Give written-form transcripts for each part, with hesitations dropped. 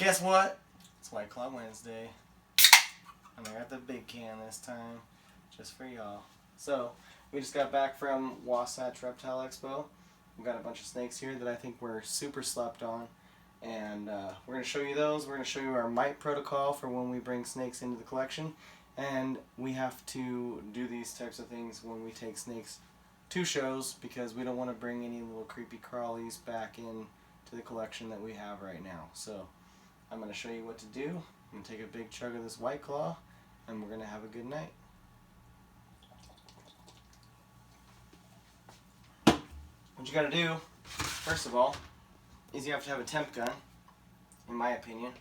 Guess what? It's White Claw Wednesday. And I got the big can this time, just for y'all. So, we just got back from Wasatch Reptile Expo. We've got a bunch of snakes here that I think we're super slept on. And we're going to show you those. We're going to show you our mite protocol for when we bring snakes into the collection. And we have to do these types of things when we take snakes to shows because we don't want to bring any little creepy crawlies back in to the collection that we have right now. So I'm going to show you what to do. I'm going to take a big chug of this White Claw and we're going to have a good night. What you got to do, first of all, is you have to have a temp gun, in my opinion.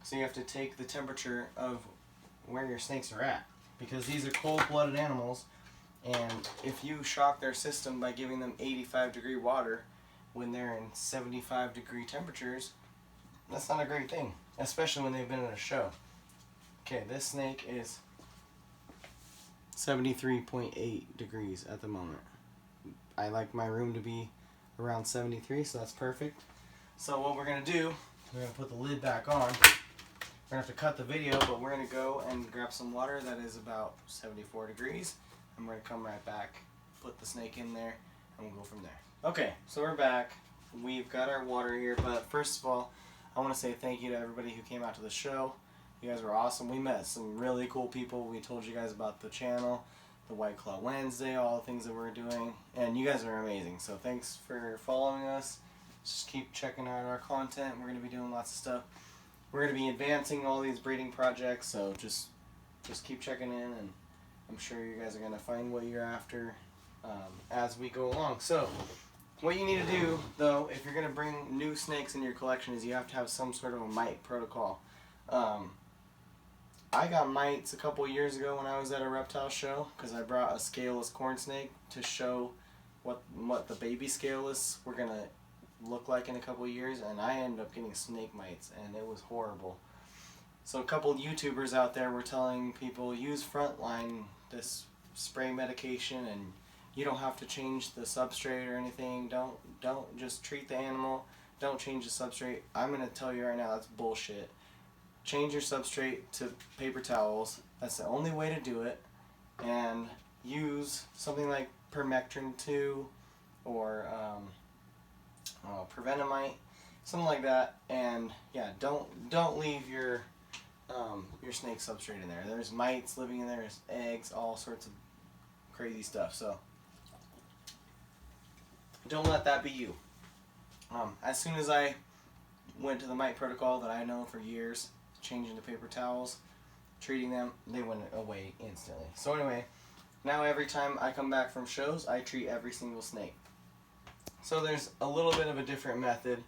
So you have to take the temperature of where your snakes are at, because these are cold-blooded animals, and if you shock their system by giving them 85-degree water when they're in 75-degree temperatures, that's not a great thing, especially when they've been at a show. Okay, this snake is 73.8 degrees at the moment. I like my room to be around 73, so that's perfect. So what we're going to do, we're going to put the lid back on. We're going to have to cut the video, but we're going to go and grab some water that is about 74 degrees. And we're going to come right back, put the snake in there, and we'll go from there. Okay, so we're back. We've got our water here, but first of all, I want to say thank you to everybody who came out to the show. You guys were awesome. We met some really cool people. We told you guys about the channel, the White Claw Wednesday, all the things that we're doing, and you guys are amazing. So thanks for following us. Just keep checking out our content. We're going to be doing lots of stuff. We're going to be advancing all these breeding projects, so just keep checking in, and I'm sure you guys are going to find what you're after as we go along. So what you need to do, though, if you're going to bring new snakes in your collection, is you have to have some sort of a mite protocol. I got mites a couple years ago when I was at a reptile show because I brought a scaleless corn snake to show what the baby scaleless were going to look like in a couple years, and I ended up getting snake mites, and it was horrible. So a couple YouTubers out there were telling people, use Frontline, this spray medication, and you don't have to change the substrate or anything. Don't just treat the animal. Don't change the substrate. I'm going to tell you right now, that's bullshit. Change your substrate to paper towels. That's the only way to do it. And use something like permectin 2 or prevenamite, something like that. And yeah, don't leave your snake substrate in there. There's mites living in there, there's eggs, all sorts of crazy stuff. So don't let that be you. As soon as I went to the mite protocol that I know for years, changing to paper towels, treating them, they went away instantly. So anyway, now every time I come back from shows, I treat every single snake. So there's a little bit of a different method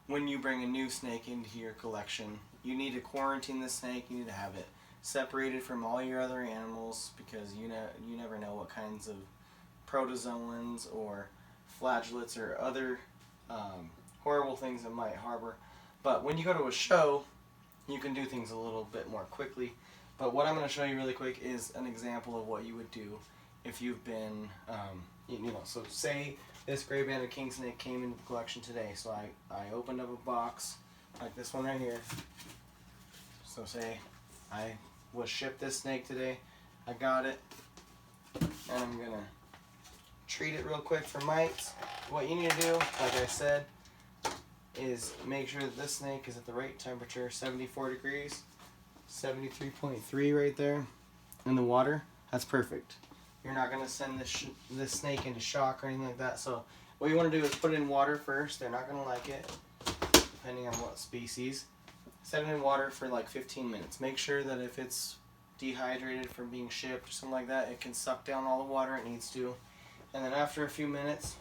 when you bring a new snake into your collection. You need to quarantine the snake. You need to have it separated from all your other animals because you never know what kinds of protozoans or flagellates or other horrible things it might harbor. But when you go to a show, you can do things a little bit more quickly. But what I'm going to show you really quick is an example of what you would do if you've been, so say this gray banded king snake came into the collection today. So I opened up a box like this one right here. So say I was shipped this snake today. I got it. And I'm going to treat it real quick for mites. What you need to do, like I said, is make sure that this snake is at the right temperature, 74 degrees, 73.3 right there in the water. That's perfect. You're not going to send this snake into shock or anything like that. So what you want to do is put it in water first. They're not going to like it, depending on what species. Set it in water for like 15 minutes. Make sure that if it's dehydrated from being shipped or something like that, it can suck down all the water it needs to. And then after a few minutes,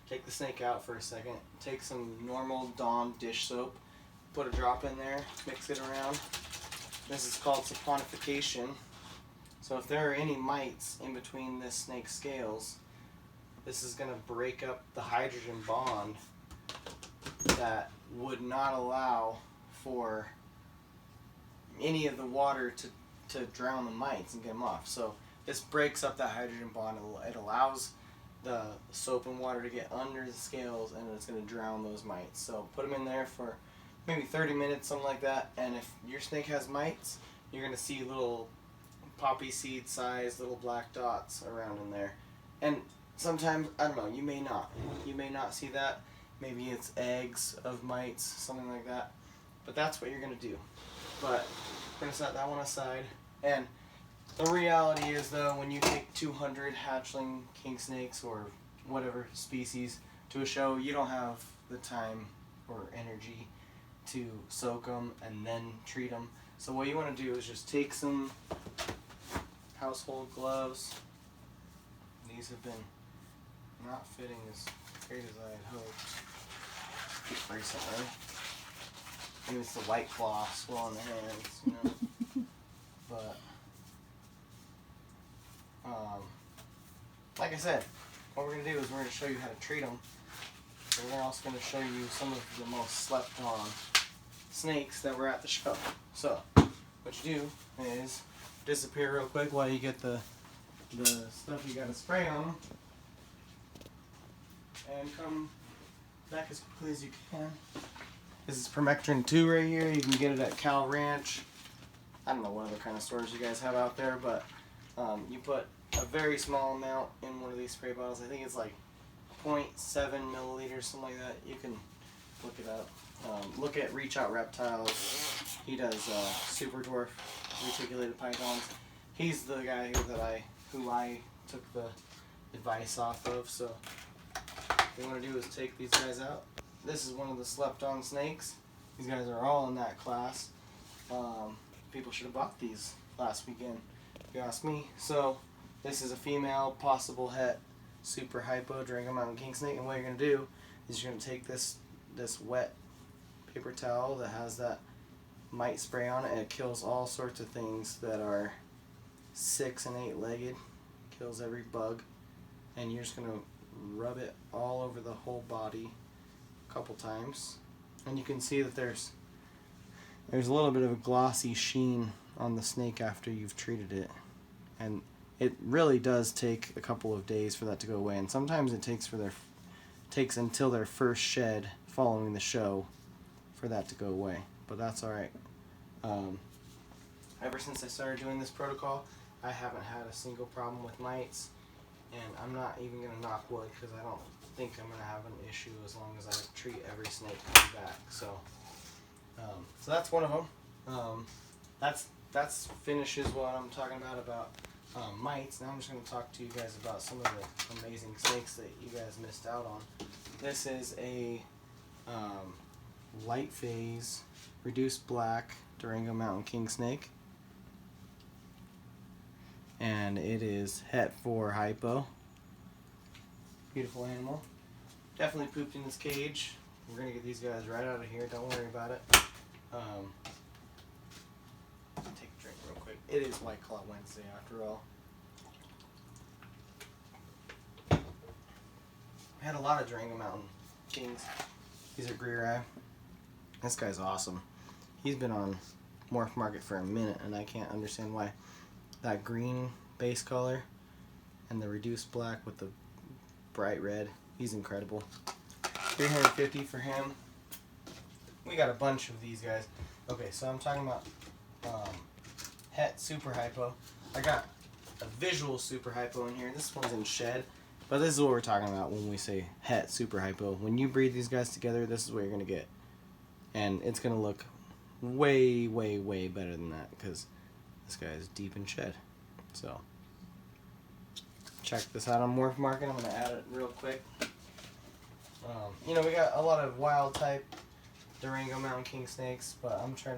take the snake out for a second. Take some normal Dawn dish soap. Put a drop in there. Mix it around. This is called saponification. So if there are any mites in between this snake's scales, this is going to break up the hydrogen bond that would not allow for any of the water to drown the mites and get them off. So this breaks up that hydrogen bond. It allows the soap and water to get under the scales, and it's going to drown those mites. So put them in there for maybe 30 minutes, something like that. And if your snake has mites, you're going to see little poppy seed size little black dots around in there. And sometimes, I don't know, you may not. You may not see that. Maybe it's eggs of mites, something like that. But that's what you're going to do. But I'm going to set that one aside. And the reality is, though, when you take 200 hatchling king snakes or whatever species to a show, you don't have the time or energy to soak them and then treat them. So what you want to do is just take some household gloves. These have been not fitting as great as I had hoped recently. Maybe it's the white cloth swelling the hands, you know. But like I said, what we're going to do is we're going to show you how to treat them. And we're also going to show you some of the most slept on snakes that were at the show. So, what you do is disappear real quick while you get the stuff you got to spray on them. And come back as quickly as you can. This is Permectin 2 right here. You can get it at Cal Ranch. I don't know what other kind of stores you guys have out there, but you put a very small amount in one of these spray bottles. I think it's like 0.7 milliliters, something like that. You can look it up. Look at Reach Out Reptiles. He does super dwarf reticulated pythons. He's the guy who I took the advice off of. So what you want to do is take these guys out. This is one of the slept on snakes. These guys are all in that class. People should have bought these last weekend, if you ask me. So this is a female possible het super hypo Durango Mountain king snake, and what you're going to do is you're going to take this wet paper towel that has that mite spray on it, and it kills all sorts of things that are 6 and 8 legged. Kills every bug, and you're just going to rub it all over the whole body a couple times, and you can see that there's a little bit of a glossy sheen on the snake after you've treated it, and it really does take a couple of days for that to go away, and sometimes it takes until their first shed following the show for that to go away, but that's alright. Ever since I started doing this protocol, I haven't had a single problem with mites, and I'm not even going to knock wood because I don't think I'm going to have an issue as long as I treat every snake coming back. So that's one of them. That's finishes what I'm talking about mites. Now I'm just going to talk to you guys about some of the amazing snakes that you guys missed out on. This is a light phase reduced black Durango Mountain king snake, and it is het 4 hypo. Beautiful animal. Definitely pooped in his cage. We're gonna get these guys right out of here. Don't worry about it. Take a drink real quick. It is White Claw Wednesday after all. I had a lot of Durango Mountain kings. These are Greer Eye. This guy's awesome. He's been on Morph Market for a minute, and I can't understand why. That green base color and the reduced black with the bright red. He's incredible. $350 for him. We got a bunch of these guys. Okay, so I'm talking about het super hypo. I got a visual super hypo in here. This one's in shed, but this is what we're talking about when we say het super hypo. When you breed these guys together, this is what you're gonna get, and it's gonna look way, way, way better than that because this guy is deep in shed. So check this out on Morph Market. I'm gonna add it real quick. You know, we got a lot of wild type Durango Mountain king snakes, but I'm trying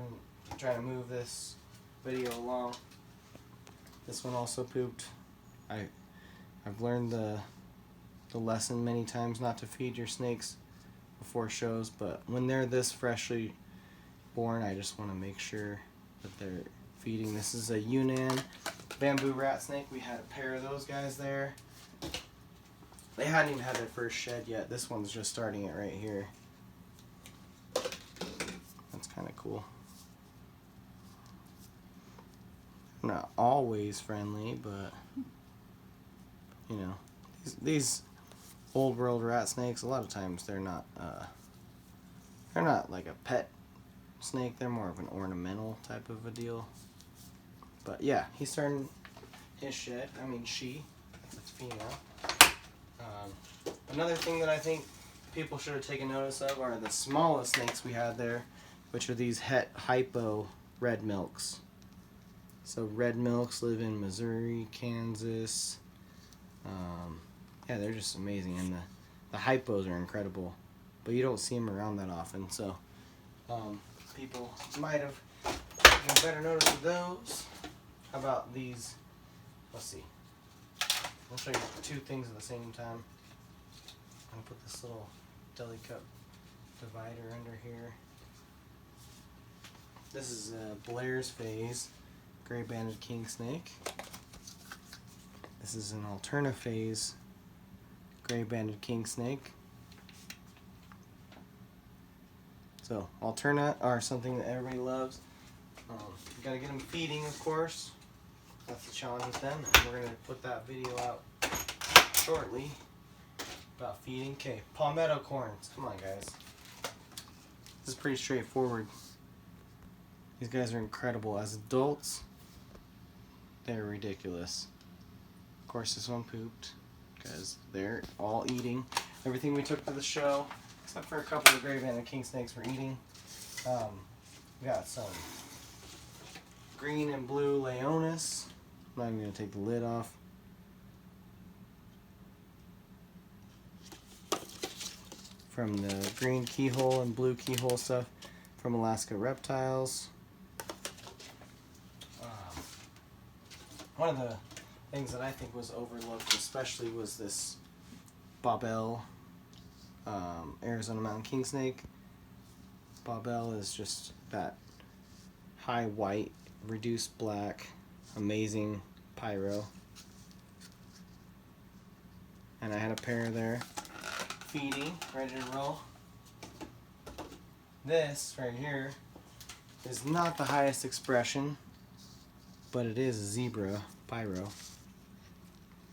to move this video along. This one also pooped. I've learned the lesson many times not to feed your snakes before shows, but when they're this freshly born, I just want to make sure that they're feeding. This is a Yunnan bamboo rat snake. We had a pair of those guys there. They hadn't even had their first shed yet. This one's just starting it right here. That's kind of cool. Not always friendly, but you know, these old world rat snakes, a lot of times they're not like a pet snake. They're more of an ornamental type of a deal. But yeah, he's starting his shed. I mean, she. It's female. Another thing that I think people should have taken notice of are the smallest snakes we had there, which are these hypo red milks. So red milks live in Missouri, Kansas. Yeah, they're just amazing, and the hypos are incredible, but you don't see them around that often. So people might have taken better notice of those. How about these? Let's see. I'll show you two things at the same time. I'm gonna put this little deli cup divider under here. This is Blair's Phase gray banded king snake. This is an Alterna Phase gray banded king snake. So Alterna are something that everybody loves. You gotta get them feeding, of course. That's the challenge with them. And we're gonna put that video out shortly about feeding. Okay, palmetto corns. Come on, guys. This is pretty straightforward. These guys are incredible. As adults, they're ridiculous. Of course, this one pooped because they're all eating everything we took to the show, except for a couple of gray banded king snakes we're eating. We got some green and blue Leonis. I'm not even going to take the lid off. From the green keyhole and blue keyhole stuff from Alaska Reptiles. One of the things that I think was overlooked especially was this Bobel Arizona Mountain King Snake. Bobel is just that high white, reduced black, amazing pyro. And I had a pair there feeding, ready to roll. This right here is not the highest expression, but it is a zebra pyro. You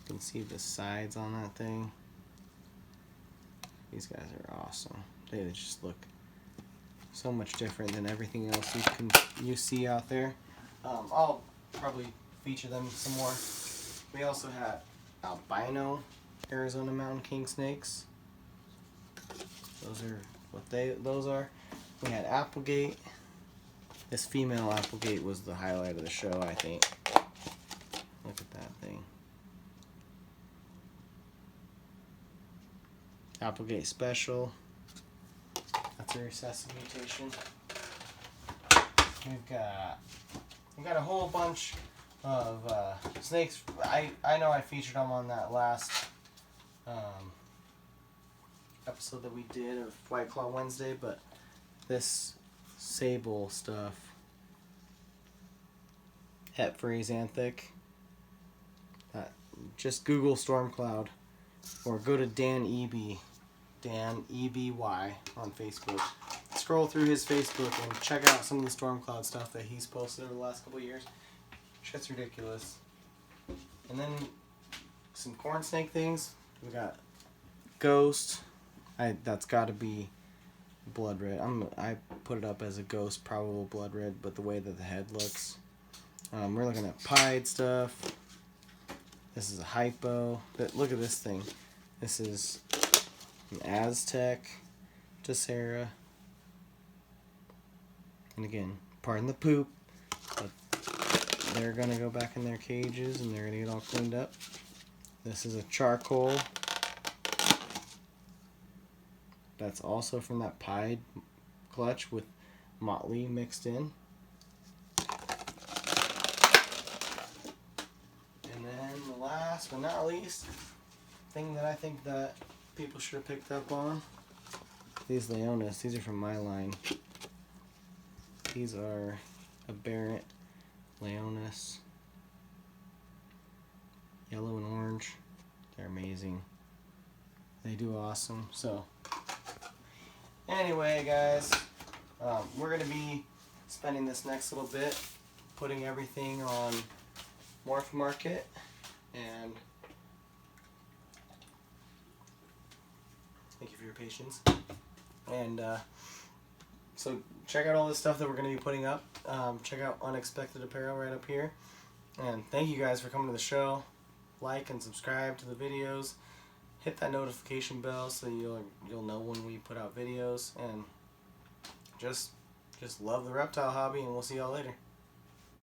can see the sides on that thing. These guys are awesome. They just look so much different than everything else you see out there. I'll probably feature them some more. We also had albino Arizona Mountain King snakes. Those are what those are. We had Applegate. This female Applegate was the highlight of the show, I think. Look at that thing. Applegate Special. That's a recessive mutation. We've got a whole bunch of snakes. I know I featured them on that last episode that we did of White Claw Wednesday, but this sable stuff, Het Xanthic, just Google Stormcloud or go to Dan Eby on Facebook. Scroll through his Facebook and check out some of the Stormcloud stuff that he's posted over the last couple of years. Shit's ridiculous. And then some corn snake things. We got Ghost. That's got to be blood red. I put it up as a Ghost probable blood red, but the way that the head looks. We're looking at pied stuff. This is a hypo. Look at this thing. This is an Aztec Tessera. And again, pardon the poop, but they're gonna go back in their cages and they're gonna get all cleaned up. This is a charcoal. That's also from that pied clutch with motley mixed in. And then the last but not least thing that I think that people should have picked up on, these Leonis. These are from my line. These are aberrant Leonis. Yellow and orange. They're amazing. They do awesome. So anyway, guys, we're going to be spending this next little bit putting everything on Morph Market, and thank you for your patience. And So check out all this stuff that we're going to be putting up. Check out Unexpected Apparel right up here. And thank you guys for coming to the show. Like and subscribe to the videos. Hit that notification bell so you'll know when we put out videos. And just love the reptile hobby, and we'll see y'all later.